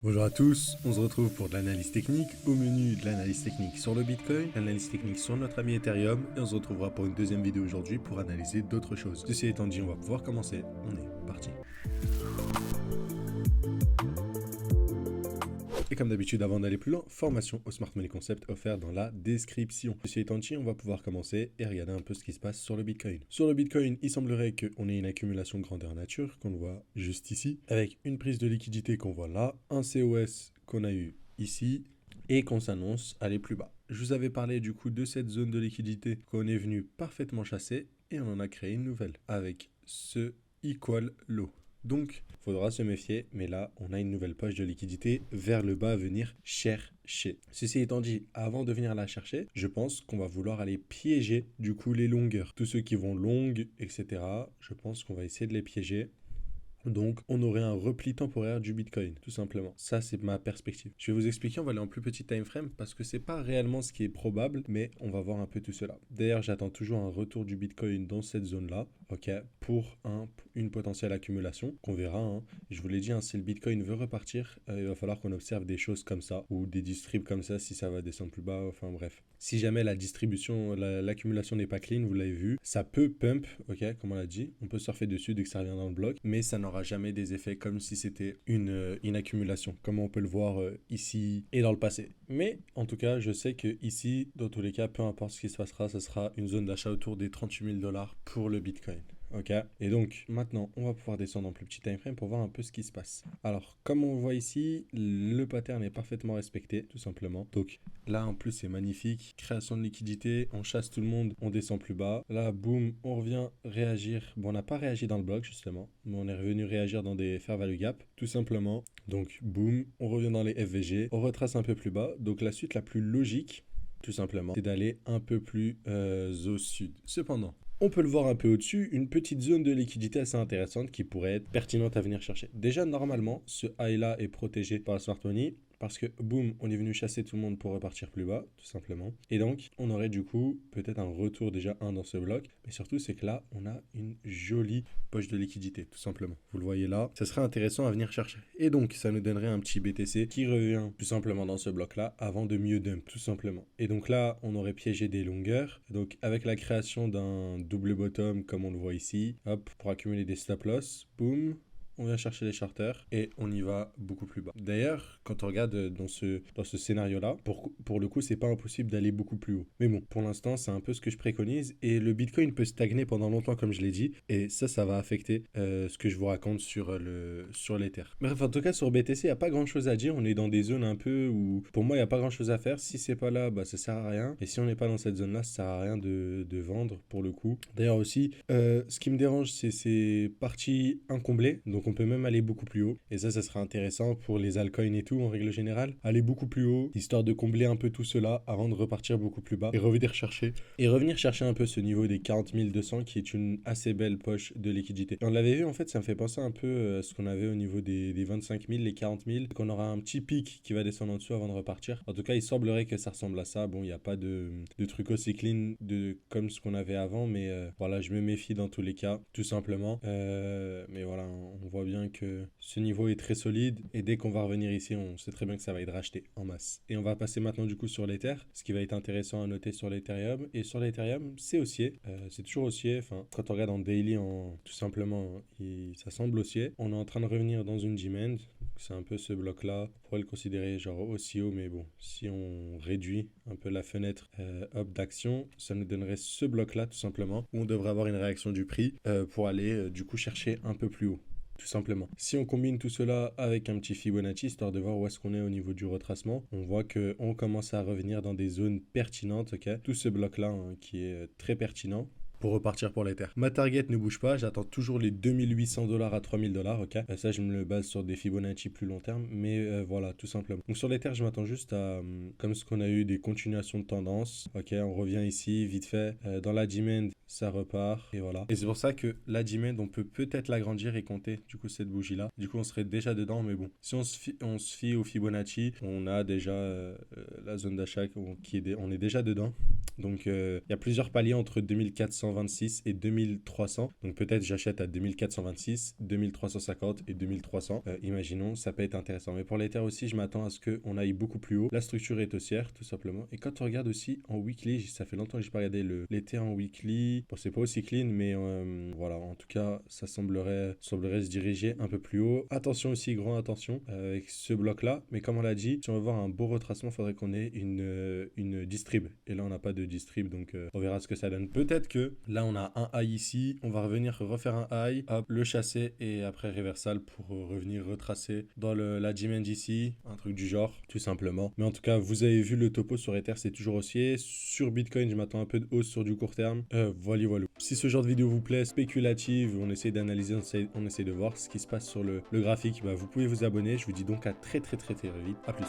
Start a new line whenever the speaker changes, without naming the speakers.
Bonjour à tous, on se retrouve pour de l'analyse technique. Au menu de l'analyse technique sur le Bitcoin, l'analyse technique sur notre ami Ethereum, et on se retrouvera pour une deuxième vidéo aujourd'hui pour analyser d'autres choses. Ceci étant dit, on va pouvoir commencer. On est parti. Et comme d'habitude, avant d'aller plus loin, formation au Smart Money Concept offert dans la description. Ceci étant dit, on va pouvoir commencer et regarder un peu ce qui se passe sur le Bitcoin. Sur le Bitcoin, il semblerait qu'on ait une accumulation grandeur nature, qu'on voit juste ici, avec une prise de liquidité qu'on voit là, un COS qu'on a eu ici, et qu'on s'annonce aller plus bas. Je vous avais parlé du coup de cette zone de liquidité qu'on est venu parfaitement chasser, et on en a créé une nouvelle, avec ce equal low. Donc, il faudra se méfier, mais là, on a une nouvelle poche de liquidité vers le bas à venir chercher. Ceci étant dit, avant de venir la chercher, je pense qu'on va vouloir aller piéger du coup les longueurs. Tous ceux qui vont longues, etc., je pense qu'on va essayer de les piéger. Donc, on aurait un repli temporaire du Bitcoin, tout simplement. Ça, c'est ma perspective. Je vais vous expliquer, on va aller en plus petit time frame parce que c'est pas réellement ce qui est probable, mais on va voir un peu tout cela. D'ailleurs, j'attends toujours un retour du Bitcoin dans cette zone-là, ok, pour une potentielle accumulation qu'on verra. Hein. Je vous l'ai dit, hein, si le Bitcoin veut repartir, il va falloir qu'on observe des choses comme ça ou des distribs comme ça si ça va descendre plus bas. Enfin bref. Si jamais la distribution, l'accumulation n'est pas clean, vous l'avez vu, ça peut pump, ok, comme on l'a dit. On peut surfer dessus dès que ça revient dans le bloc, mais ça n'aura jamais des effets comme si c'était une accumulation, comme on peut le voir ici et dans le passé. Mais en tout cas, je sais que ici, dans tous les cas, peu importe ce qui se passera, ce sera une zone d'achat autour des 38 000 $ pour le Bitcoin. Ok. Et donc, maintenant, on va pouvoir descendre en plus petit time frame pour voir un peu ce qui se passe. Alors, comme on voit ici, le pattern est parfaitement respecté, tout simplement. Donc, là, en plus, c'est magnifique. Création de liquidité, on chasse tout le monde, on descend plus bas. Là, boum, on revient réagir. Bon, on n'a pas réagi dans le bloc, justement, mais on est revenu réagir dans des fair value gap, tout simplement. Donc, boum, on revient dans les FVG, on retrace un peu plus bas. Donc, la suite la plus logique, tout simplement, c'est d'aller un peu plus au sud. Cependant, on peut le voir un peu au-dessus, une petite zone de liquidité assez intéressante qui pourrait être pertinente à venir chercher. Déjà, normalement, ce high-là est protégé par la smart money parce que, boum, on est venu chasser tout le monde pour repartir plus bas, tout simplement. Et donc, on aurait du coup peut-être un retour déjà dans ce bloc. Mais surtout, c'est que là, on a une jolie poche de liquidité, tout simplement. Vous le voyez là, ça serait intéressant à venir chercher. Et donc, ça nous donnerait un petit BTC qui revient tout simplement dans ce bloc-là avant de mieux dump, tout simplement. Et donc là, on aurait piégé des longueurs. Donc, avec la création d'un double bottom, comme on le voit ici, hop, pour accumuler des stop loss, boum, on vient chercher les charters et on y va beaucoup plus bas. D'ailleurs, quand on regarde dans ce scénario-là, pour le coup, c'est pas impossible d'aller beaucoup plus haut. Mais bon, pour l'instant, c'est un peu ce que je préconise et le Bitcoin peut stagner pendant longtemps, comme je l'ai dit, et ça va affecter ce que je vous raconte sur l'Ether. Bref, en tout cas, sur BTC, il n'y a pas grand-chose à dire. On est dans des zones un peu où, pour moi, il n'y a pas grand-chose à faire. Si c'est pas là, bah, ça sert à rien. Et si on n'est pas dans cette zone-là, ça sert à rien de vendre, pour le coup. D'ailleurs aussi, ce qui me dérange, c'est ces parties incomblées. Donc, on peut même aller beaucoup plus haut. Et ça sera intéressant pour les altcoins et tout, en règle générale. Aller beaucoup plus haut, histoire de combler un peu tout cela avant de repartir beaucoup plus bas et revenir chercher un peu ce niveau des 40 200 qui est une assez belle poche de liquidité. Et on l'avait vu, en fait, ça me fait penser un peu à ce qu'on avait au niveau des 25 000, les 40 000, qu'on aura un petit pic qui va descendre en dessous avant de repartir. En tout cas, il semblerait que ça ressemble à ça. Bon, il n'y a pas de truc aussi clean comme ce qu'on avait avant, mais voilà, je me méfie dans tous les cas, tout simplement. Mais voilà, on voit bien que ce niveau est très solide et dès qu'on va revenir ici, on sait très bien que ça va être racheté en masse. Et on va passer maintenant du coup sur l'Ether, ce qui va être intéressant à noter sur l'Ethereum. Et sur l'Ethereum, c'est haussier, c'est toujours haussier. Enfin, quand on regarde en daily, tout simplement, ça semble haussier. On est en train de revenir dans une demand. C'est un peu ce bloc-là. On pourrait le considérer genre aussi haut, mais bon, si on réduit un peu la fenêtre d'action, ça nous donnerait ce bloc-là tout simplement, où on devrait avoir une réaction du prix pour aller du coup chercher un peu plus haut. Tout simplement. Si on combine tout cela avec un petit Fibonacci, histoire de voir où est-ce qu'on est au niveau du retracement, on voit qu'on commence à revenir dans des zones pertinentes, ok. Tout ce bloc-là hein, qui est très pertinent pour repartir pour l'Ether. Ma target ne bouge pas, j'attends toujours les 2800 $ à 3000 $, ok. Ça, je me le base sur des Fibonacci plus long terme, mais voilà, tout simplement. Donc sur l'Ether, je m'attends juste à, comme ce qu'on a eu des continuations de tendance, ok, on revient ici, vite fait, dans la demand, ça repart, et voilà. Et c'est pour ça que la demand, on peut peut-être l'agrandir et compter, du coup, cette bougie-là. Du coup, on serait déjà dedans, mais bon. Si on se fie au Fibonacci, on a déjà la zone d'achat on est déjà dedans. Donc, il y a plusieurs paliers entre 2400 2426 et 2300. Donc peut-être j'achète à 2426, 2350 et 2300. Imaginons, ça peut être intéressant. Mais pour l'Ether aussi, je m'attends à ce qu'on aille beaucoup plus haut. La structure est haussière, tout simplement. Et quand on regarde aussi en weekly, ça fait longtemps que j'ai pas regardé l'Ether en weekly. Bon, c'est pas aussi clean, mais voilà, en tout cas, ça semblerait se diriger un peu plus haut. Attention aussi, grand attention avec ce bloc-là. Mais comme on l'a dit, si on veut voir un beau retracement, il faudrait qu'on ait une distrib. Et là, on n'a pas de distrib, donc on verra ce que ça donne. Peut-être que là, on a un high ici. On va revenir refaire un high, hop, le chasser et après reversal pour revenir retracer dans la demand ici, un truc du genre, tout simplement. Mais en tout cas, vous avez vu le topo sur Ether, c'est toujours haussier. Sur Bitcoin, je m'attends un peu de hausse sur du court terme. Voilà. Si ce genre de vidéo vous plaît, spéculative, on essaie d'analyser, on essaie de voir ce qui se passe sur le graphique, bah, vous pouvez vous abonner. Je vous dis donc à très vite. À plus.